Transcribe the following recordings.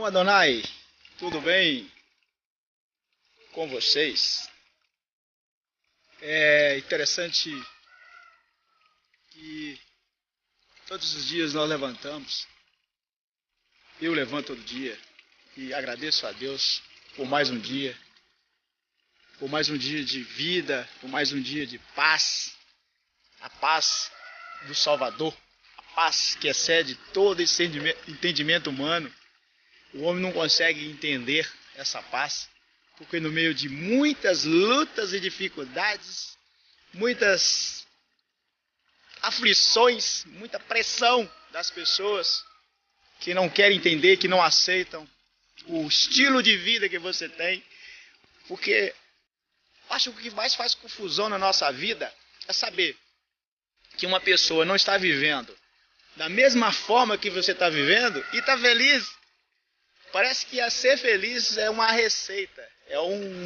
Shalom Adonai, tudo bem com vocês? É interessante que todos os dias nós levantamos, eu levanto todo dia e agradeço a Deus por mais um dia, de vida, por mais um dia de paz, a paz do Salvador, a paz que excede todo entendimento humano. O homem não consegue entender essa paz, porque no meio de muitas lutas e dificuldades, muitas aflições, muita pressão das pessoas que não querem entender, que não aceitam o estilo de vida que você tem, porque acho que o que mais faz confusão na nossa vida é saber que uma pessoa não está vivendo da mesma forma que você está vivendo e está feliz. Parece que ser feliz é uma receita,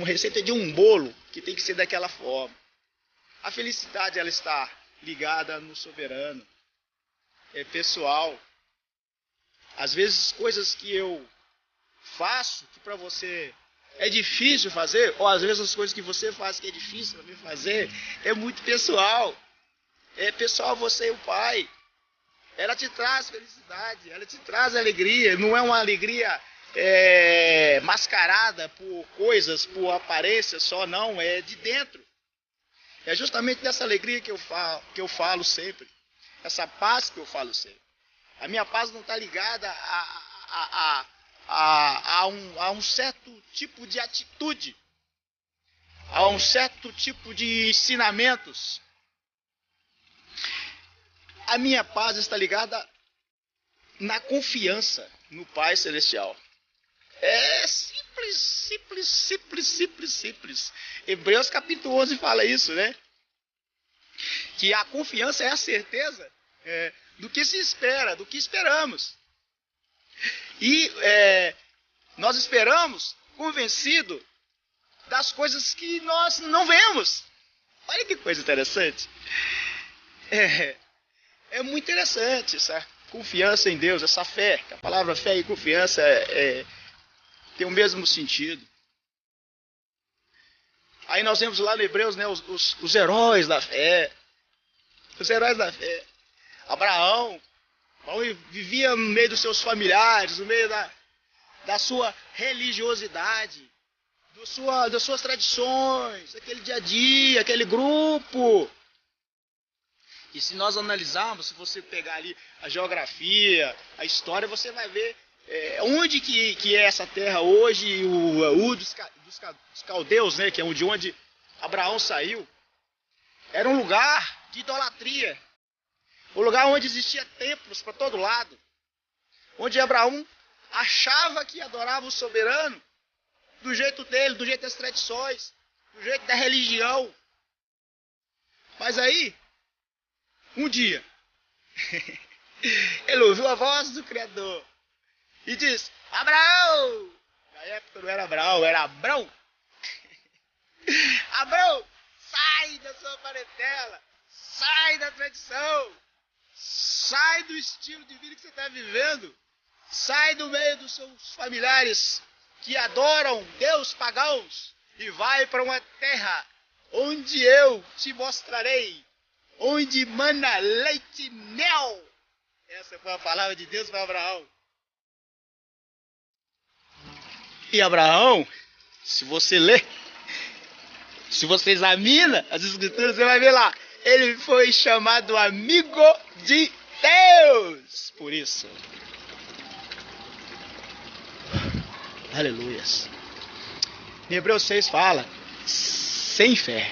receita de um bolo que tem que ser daquela forma. A felicidade ela está ligada no soberano, é pessoal. Às vezes coisas que eu faço que para você é difícil fazer, ou às vezes as coisas que você faz que é difícil para mim fazer, é muito pessoal. É pessoal você e o Pai. Ela te traz felicidade, ela te traz alegria, não é uma alegria mascarada por coisas, por aparência só, não, é de dentro. É justamente dessa alegria que eu falo sempre, essa paz que eu falo sempre. A minha paz não está ligada a um certo tipo de atitude, a um certo tipo de ensinamentos. A minha paz está ligada na confiança no Pai Celestial. É simples. Hebreus capítulo 11 fala isso, né? Que a confiança é a certeza do que se espera, do que esperamos. E nós esperamos convencido das coisas que nós não vemos. Olha que coisa interessante. É muito interessante essa confiança em Deus, essa fé. A palavra fé e confiança tem o mesmo sentido. Aí nós vemos lá no Hebreus, né, os heróis da fé. Os heróis da fé. Abraão vivia no meio dos seus familiares, no meio da sua religiosidade, das suas tradições, aquele dia a dia, aquele grupo. E se nós analisarmos, se você pegar ali a geografia, a história, você vai ver onde que é essa terra hoje, o dos caldeus, né, que é de onde Abraão saiu. Era um lugar de idolatria, um lugar onde existia templos para todo lado, onde Abraão achava que adorava o soberano do jeito dele, do jeito das tradições, do jeito da religião. Mas aí, um dia, ele ouviu a voz do Criador e disse: Abraão! Na época não era Abraão, era Abrão. Abrão, sai da sua parentela, sai da tradição, sai do estilo de vida que você está vivendo, sai do meio dos seus familiares que adoram Deus pagãos e vai para uma terra onde eu te mostrarei, onde mana leite e mel. Essa foi a palavra de Deus para Abraão. E Abraão, se você lê, se você examina as escrituras, você vai ver lá, ele foi chamado amigo de Deus. Por isso, aleluias. Em Hebreus 6 fala, sem fé,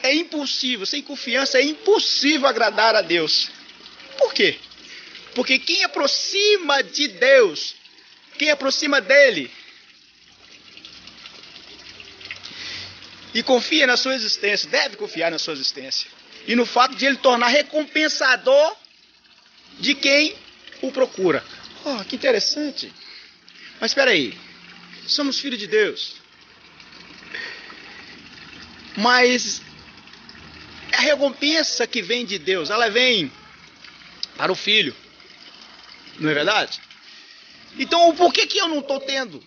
é impossível, sem confiança é impossível agradar a Deus. Por quê? Porque quem aproxima de Deus, quem aproxima dele e confia na sua existência, deve confiar na sua existência e no fato de ele tornar recompensador de quem o procura. Oh, que interessante. Mas espera aí, somos filhos de Deus, mas a recompensa que vem de Deus, ela vem para o filho. Não é verdade? Então, por que eu não estou tendo?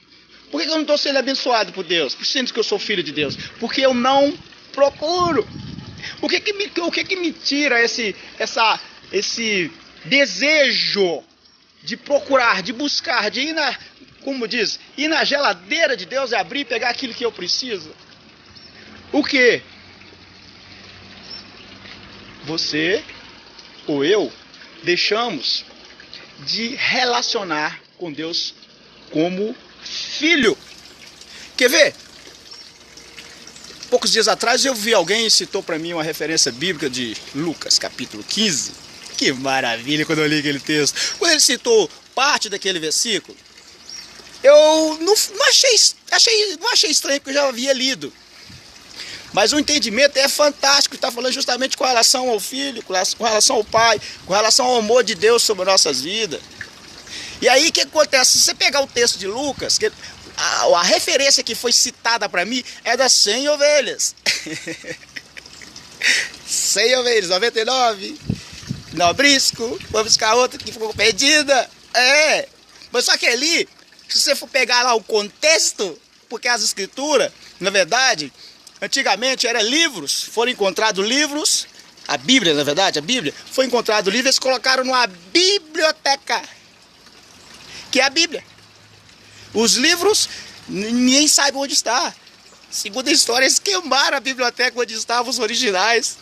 Por que eu não estou sendo abençoado por Deus? Sendo que eu sou filho de Deus? Porque eu não procuro. O que me tira esse desejo de procurar, de buscar, de ir ir na geladeira de Deus e abrir e pegar aquilo que eu preciso? O que? Você ou eu deixamos de relacionar com Deus como filho. Quer ver? Poucos dias atrás eu vi alguém citou para mim uma referência bíblica de Lucas, capítulo 15. Que maravilha quando eu li aquele texto. Quando ele citou parte daquele versículo, eu não achei estranho, porque eu já havia lido. Mas o entendimento é fantástico, está falando justamente com relação ao filho, com relação ao pai, com relação ao amor de Deus sobre nossas vidas. E aí o que acontece? Se você pegar o texto de Lucas, a referência que foi citada para mim é das 100 ovelhas. 100 ovelhas, 99, não brisco, vou buscar outra que ficou perdida. Mas só que ali, se você for pegar lá o contexto, porque as escrituras, na verdade, antigamente eram livros, foram encontrados livros, a Bíblia, na verdade, a Bíblia, foi encontrado livros, eles colocaram numa biblioteca, que é a Bíblia. Os livros, ninguém sabe onde está. Segundo a história, eles queimaram a biblioteca onde estavam os originais.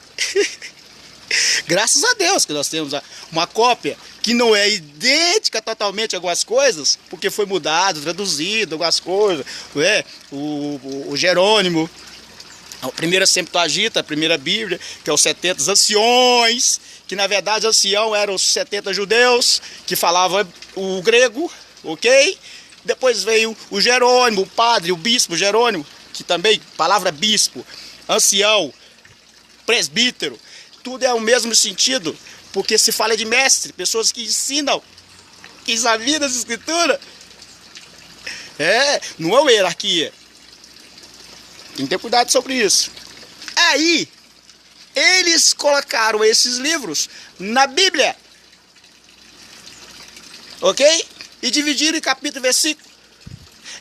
Graças a Deus que nós temos uma cópia que não é idêntica totalmente a algumas coisas, porque foi mudado, traduzido, algumas coisas. O Jerônimo, a primeira Septuaginta, a primeira Bíblia, que é os 70 anciões, que na verdade ancião eram os 70 judeus, que falavam o grego, ok? Depois veio o Jerônimo, o padre, o bispo Jerônimo, que também, palavra bispo, ancião, presbítero, tudo é o mesmo sentido, porque se fala de mestre, pessoas que ensinam, que examinam as escrituras. Não é uma hierarquia. Tem que ter cuidado sobre isso. Aí, eles colocaram esses livros na Bíblia, ok? E dividiram em capítulo e versículo.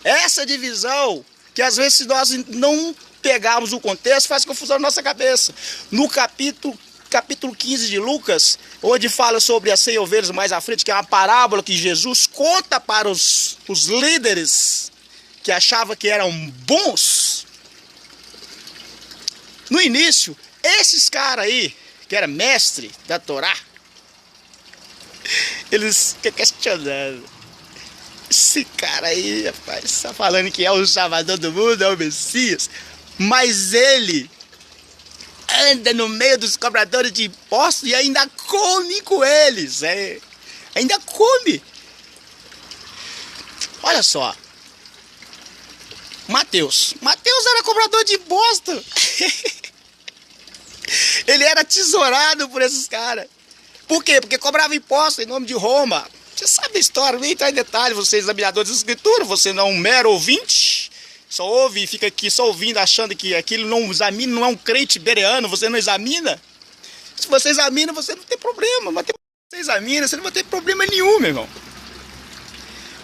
Essa divisão, que às vezes se nós não pegarmos o contexto, faz confusão na nossa cabeça. No capítulo 15 de Lucas, onde fala sobre as 100 ovelhas mais à frente, que é uma parábola que Jesus conta para os líderes que achavam que eram bons. No início, esses caras aí, que era mestre da Torá, eles ficam questionando. Esse cara aí, rapaz, está falando que é o Salvador do mundo, é o Messias, mas ele anda no meio dos cobradores de impostos e ainda come com eles, ainda come. Olha só, Mateus era cobrador de imposto. Ele era tesourado por esses caras. Por quê? Porque cobrava imposto em nome de Roma. Você sabe a história, nem entrar em detalhes, você é examinador das escrituras, você não é um mero ouvinte, só ouve e fica aqui só ouvindo, achando que aquilo não examina, não é um crente bereano, você não examina. Se você examina, você não tem problema, mas você examina, você não vai ter problema nenhum, meu irmão.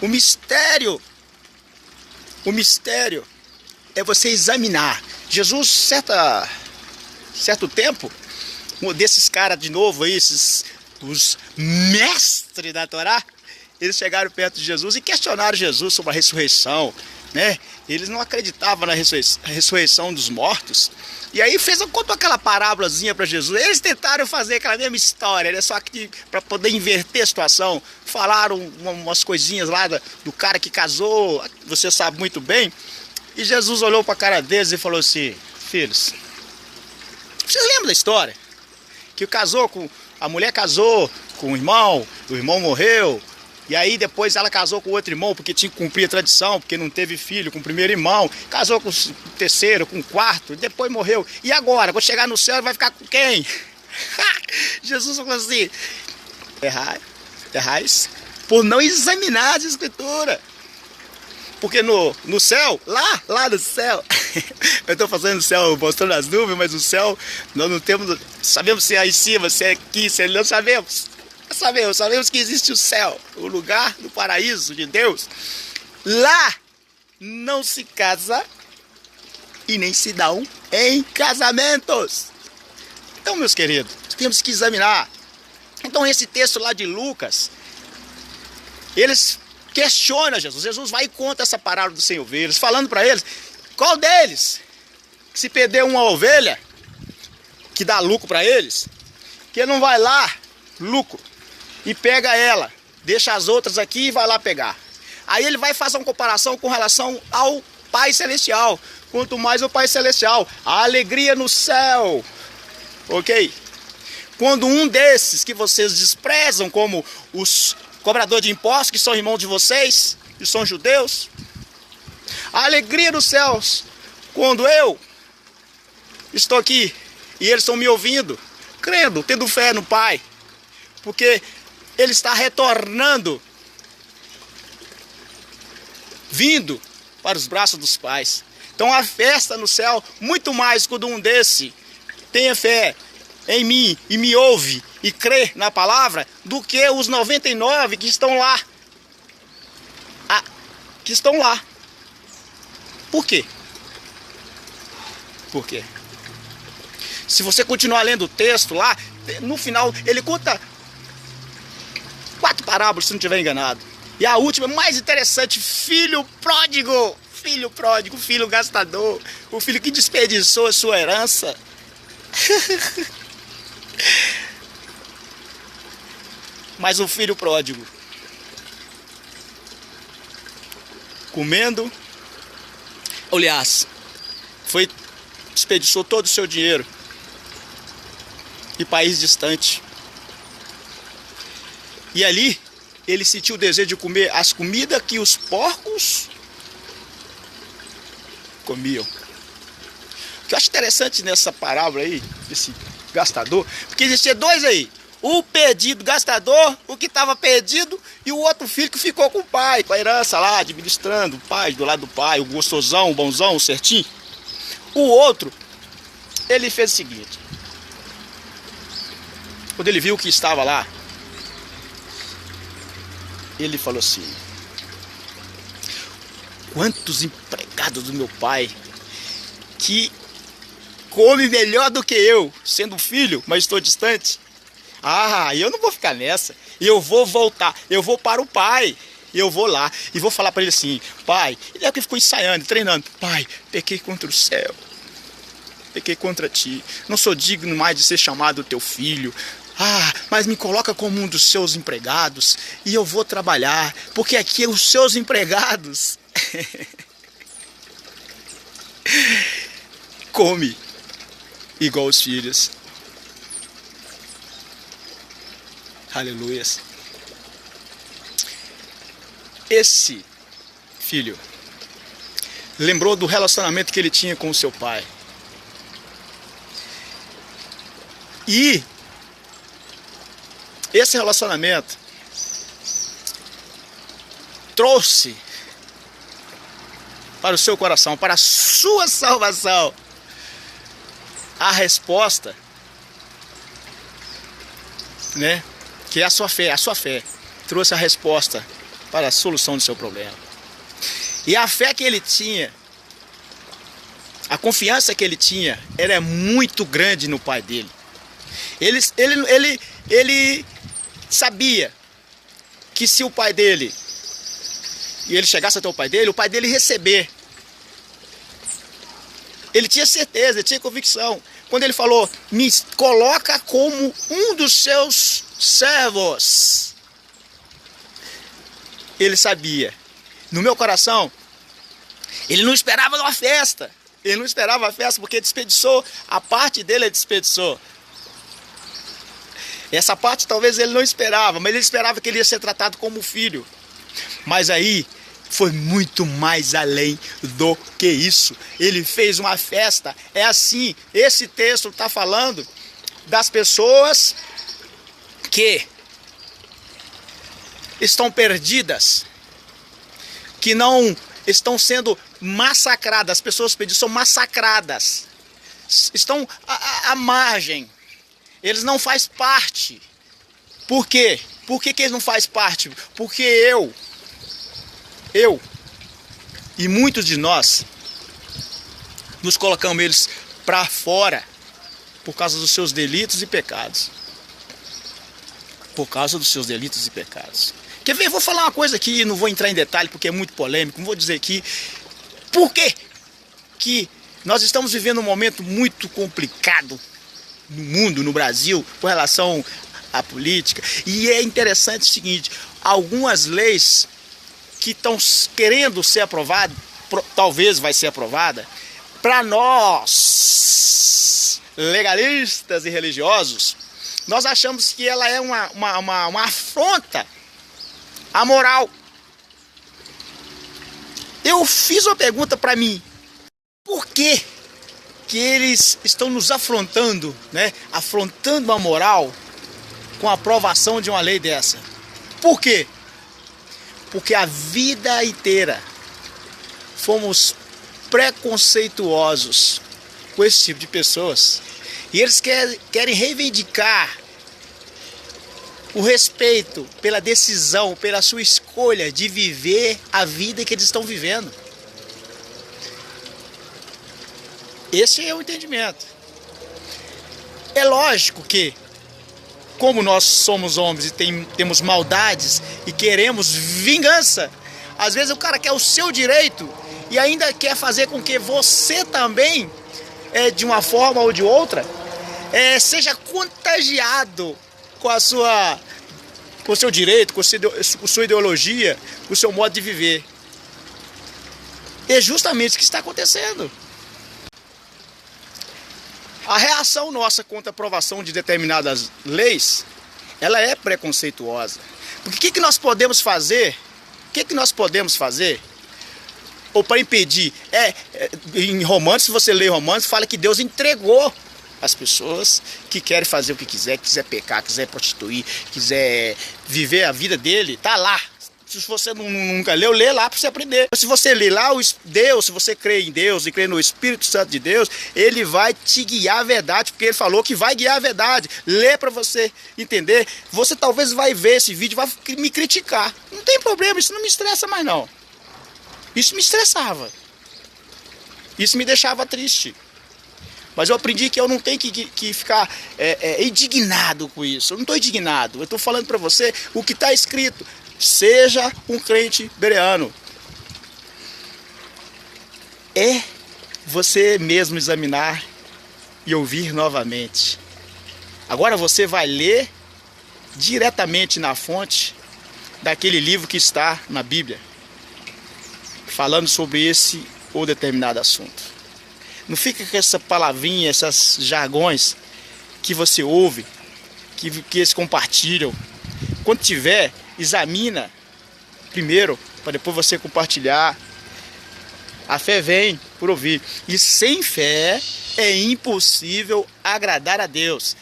O mistério é você examinar. Jesus, certo tempo, um desses caras de novo aí, os mestres da Torá, eles chegaram perto de Jesus e questionaram Jesus sobre a ressurreição, né? Eles não acreditavam na ressurreição dos mortos. E aí contou aquela parábolazinha para Jesus. Eles tentaram fazer aquela mesma história, né? Só que para poder inverter a situação, falaram umas coisinhas lá do cara que casou, você sabe muito bem. E Jesus olhou para a cara deles e falou assim: filhos, vocês lembram da história? Que a mulher casou com o irmão morreu, e aí depois ela casou com outro irmão, porque tinha que cumprir a tradição, porque não teve filho com o primeiro irmão, casou com o terceiro, com o quarto, e depois morreu. E agora, quando chegar no céu, vai ficar com quem? Jesus falou assim: errais por não examinar as escrituras. Porque no céu, lá no céu, eu estou fazendo o céu, mostrando as nuvens, mas o céu, nós não temos, sabemos se é aí em cima, se é aqui, se é ali, não sabemos. Sabemos que existe o céu, o lugar do paraíso de Deus. Lá não se casa e nem se dão em casamentos. Então, meus queridos, temos que examinar. Então, esse texto lá de Lucas, eles questionam Jesus. Jesus vai e conta essa parábola dos 100 ovelhas, falando para eles, qual deles, se perder uma ovelha, que dá lucro para eles, que ele não vai lá, lucro, e pega ela, deixa as outras aqui e vai lá pegar. Aí ele vai fazer uma comparação com relação ao Pai Celestial. Quanto mais o Pai Celestial, a alegria no céu, ok? Quando um desses que vocês desprezam, como os cobradores de impostos, que são irmãos de vocês, que são judeus, a alegria dos céus, quando eu estou aqui e eles estão me ouvindo, crendo, tendo fé no Pai, porque Ele está retornando, vindo para os braços dos pais. Então a festa no céu, muito mais quando um desse tenha fé em mim e me ouve e crê na palavra, do que os 99 que estão lá. Que estão lá. Por quê? Por quê? Se você continuar lendo o texto lá, no final ele conta 4 parábolas, se não estiver enganado. E a última, mais interessante, filho pródigo, filho gastador, o filho que desperdiçou a sua herança. Mas o filho pródigo, comendo, aliás, desperdiçou todo o seu dinheiro em país distante. E ali ele sentiu o desejo de comer as comidas que os porcos comiam. O que eu acho interessante nessa parábola aí, desse gastador, porque existia 2 aí. O perdido gastador, o que estava perdido, e o outro filho que ficou com o pai, com a herança lá, administrando, o pai, do lado do pai, o gostosão, o bonzão, o certinho. O outro, ele fez o seguinte. Quando ele viu que estava lá, ele falou assim: quantos empregados do meu pai que come melhor do que eu, sendo filho, mas estou distante. Eu não vou ficar nessa. Eu vou voltar, eu vou para o pai. Eu vou lá e vou falar para ele assim: pai, ele é que ficou ensaiando, treinando. Pai, pequei contra o céu, pequei contra ti, não sou digno mais de ser chamado teu filho. Mas me coloca como um dos seus empregados e eu vou trabalhar, porque aqui os seus empregados come igual os filhos. Aleluias. Esse filho lembrou do relacionamento que ele tinha com o seu pai. E esse relacionamento trouxe para o seu coração, para a sua salvação, a resposta, né? Que é a sua fé trouxe a resposta para a solução do seu problema. E a fé que ele tinha, a confiança que ele tinha, era muito grande no pai dele. Ele sabia que se o pai dele, e ele chegasse até o pai dele receber, ele tinha certeza, ele tinha convicção. Quando ele falou: me coloca como um dos seus servos, ele sabia, no meu coração, ele não esperava uma festa. Ele não esperava a festa porque desperdiçou, a parte dele ele desperdiçou. Essa parte talvez ele não esperava, mas ele esperava que ele ia ser tratado como filho. Mas aí foi muito mais além do que isso. Ele fez uma festa. É assim, esse texto está falando das pessoas que estão perdidas, que não estão sendo massacradas. As pessoas perdidas são massacradas, estão à margem, eles não fazem parte. Por quê? Por que eles não fazem parte? Porque eu e muitos de nós nos colocamos eles para fora por causa dos seus delitos e pecados. Por causa dos seus delitos e pecados. Quer ver? Eu vou falar uma coisa aqui, não vou entrar em detalhe porque é muito polêmico, não vou dizer aqui. Por quê? Que nós estamos vivendo um momento muito complicado no mundo, no Brasil, com relação à política. E é interessante o seguinte, algumas leis que estão querendo ser aprovadas, talvez vai ser aprovada, para nós, legalistas e religiosos, nós achamos que ela é uma afronta à moral. Eu fiz uma pergunta para mim, por que eles estão nos afrontando, né? Afrontando a moral com a aprovação de uma lei dessa? Por quê? Porque a vida inteira fomos preconceituosos com esse tipo de pessoas. E eles querem reivindicar o respeito pela decisão, pela sua escolha de viver a vida que eles estão vivendo. Esse é o entendimento. É lógico que, como nós somos homens e temos maldades e queremos vingança, às vezes o cara quer o seu direito e ainda quer fazer com que você também, de uma forma ou de outra, seja contagiado com o seu direito, com a sua ideologia, com o seu modo de viver. É justamente o que está acontecendo. A reação nossa contra a aprovação de determinadas leis, ela é preconceituosa. Porque o que nós podemos fazer? O que nós podemos fazer? Ou para impedir? Em Romanos, se você lê Romanos, fala que Deus entregou as pessoas que querem fazer o que quiser pecar, quiser prostituir, quiser viver a vida dele, tá lá. Se você nunca leu, lê lá para você aprender. Se você lê lá, Deus, se você crê em Deus e crê no Espírito Santo de Deus, ele vai te guiar a verdade, porque ele falou que vai guiar a verdade. Lê para você entender. Você talvez vai ver esse vídeo, vai me criticar. Não tem problema, isso não me estressa mais não. Isso me estressava. Isso me deixava triste. Mas eu aprendi que eu não tenho que ficar indignado com isso. Eu não estou indignado. Eu estou falando para você o que está escrito. Seja um crente bereano. É você mesmo examinar e ouvir novamente. Agora você vai ler diretamente na fonte daquele livro que está na Bíblia, falando sobre esse ou determinado assunto. Não fica com essa palavrinha, esses jargões que você ouve, que eles compartilham. Quando tiver, examina primeiro, para depois você compartilhar. A fé vem por ouvir. E sem fé é impossível agradar a Deus.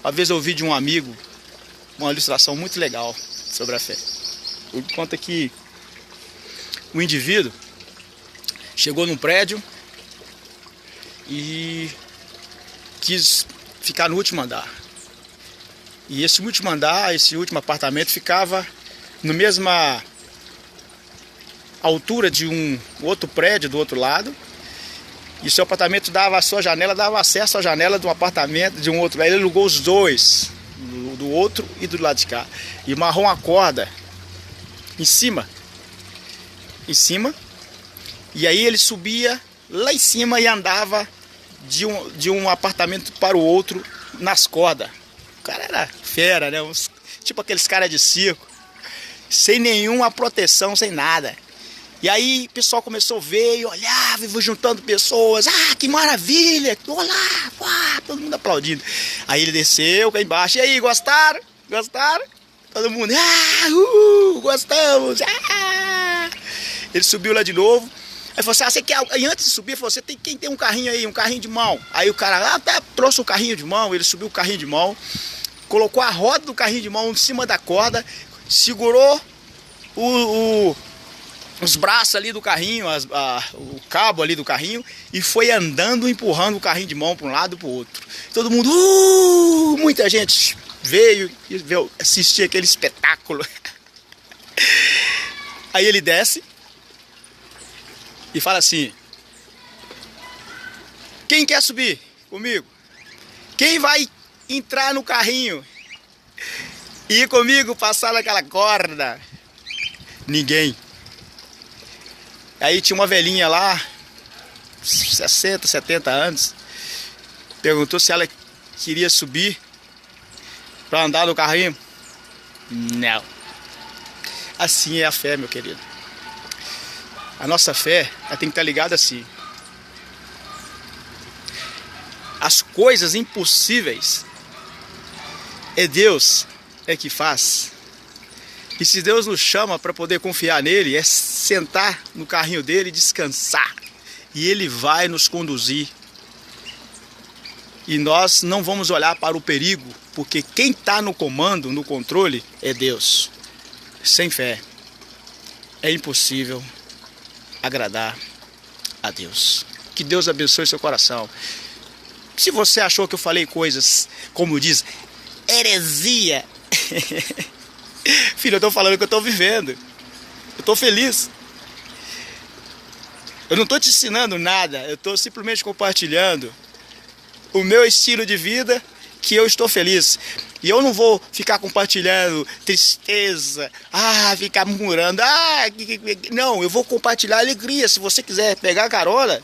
Uma vez eu ouvi de um amigo uma ilustração muito legal sobre a fé. Ele conta que o indivíduo chegou num prédio e quis ficar no último andar. E esse último andar, esse último apartamento ficava na mesma altura de um outro prédio do outro lado. E seu apartamento dava a sua janela, dava acesso à janela de um apartamento de um outro. Aí ele alugou os dois, do outro e do lado de cá. E amarrou uma corda em cima. E aí ele subia lá em cima e andava de um apartamento para o outro nas cordas. O cara era fera, né? Tipo aqueles caras de circo. Sem nenhuma proteção, sem nada. E aí o pessoal começou a ver e olhava e foi juntando pessoas. Ah, que maravilha! Olha lá! Uau, todo mundo aplaudindo. Aí ele desceu cá embaixo. E aí, gostaram? Gostaram? Todo mundo, gostamos! Ah! Ele subiu lá de novo. Aí falou assim, você quer... Aí antes de subir, falou, quem tem um carrinho aí, um carrinho de mão? Aí o cara trouxe o carrinho de mão, ele subiu o carrinho de mão, colocou a roda do carrinho de mão em cima da corda, segurou os braços ali do carrinho, o cabo ali do carrinho, e foi andando, empurrando o carrinho de mão para um lado e para o outro. Todo mundo, muita gente veio e veio assistir aquele espetáculo. Aí ele desce e fala assim: quem quer subir comigo? Quem vai entrar no carrinho e ir comigo passar naquela corda? Ninguém. Aí tinha uma velhinha lá, 60, 70 anos, perguntou se ela queria subir para andar no carrinho. Não. Assim é a fé, meu querido. A nossa fé, ela tem que estar ligada assim. As coisas impossíveis é Deus que faz. E se Deus nos chama para poder confiar nele, é sentar no carrinho dele e descansar. E ele vai nos conduzir. E nós não vamos olhar para o perigo, porque quem está no comando, no controle, é Deus. Sem fé, é impossível agradar a Deus. Que Deus abençoe seu coração. Se você achou que eu falei coisas, como diz, heresia, filho, eu estou falando que eu estou vivendo. Eu estou feliz. Eu não estou te ensinando nada, eu estou simplesmente compartilhando o meu estilo de vida, que eu estou feliz. E eu não vou ficar compartilhando tristeza, ficar murmurando, não, eu vou compartilhar alegria. Se você quiser pegar carona,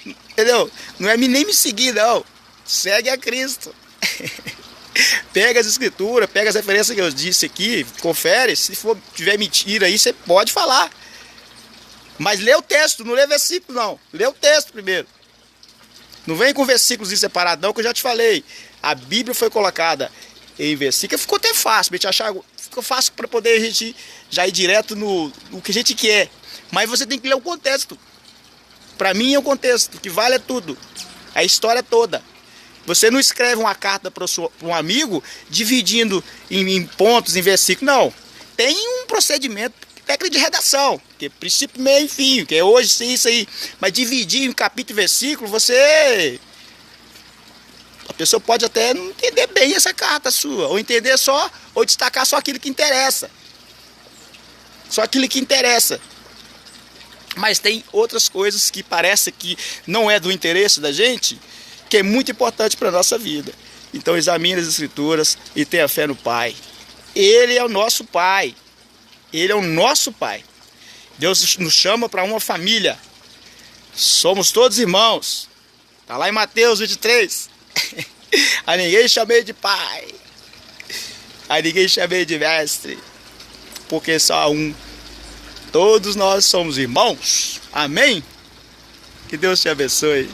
entendeu? Não é nem me seguir, não. Segue a Cristo. Pega as escrituras, pega as referências que eu disse aqui, confere. Se tiver mentira aí, você pode falar. Mas lê o texto, não lê versículo, não. Lê o texto primeiro. Não vem com versículos em separado, não, que eu já te falei. A Bíblia foi colocada em versículo, ficou até fácil, ficou fácil para poder a gente já ir direto no que a gente quer. Mas você tem que ler o contexto. Para mim é o contexto, o que vale é tudo. A história toda. Você não escreve uma carta para um amigo dividindo em pontos, em versículos. Não. Tem um procedimento técnico de redação, que é princípio, meio e fim, que é hoje isso aí. Mas dividir em capítulo e versículo, a pessoa pode até não entender bem essa carta sua, ou entender só, ou destacar só aquilo que interessa. Só aquilo que interessa. Mas tem outras coisas que parece que não é do interesse da gente, que é muito importante para a nossa vida. Então examine as escrituras e tenha fé no Pai. Ele é o nosso Pai. Ele é o nosso Pai. Deus nos chama para uma família. Somos todos irmãos. Está lá em Mateus 23. A ninguém chamei de pai, a ninguém chamei de mestre, porque só há um. Todos nós somos irmãos. Amém? Que Deus te abençoe.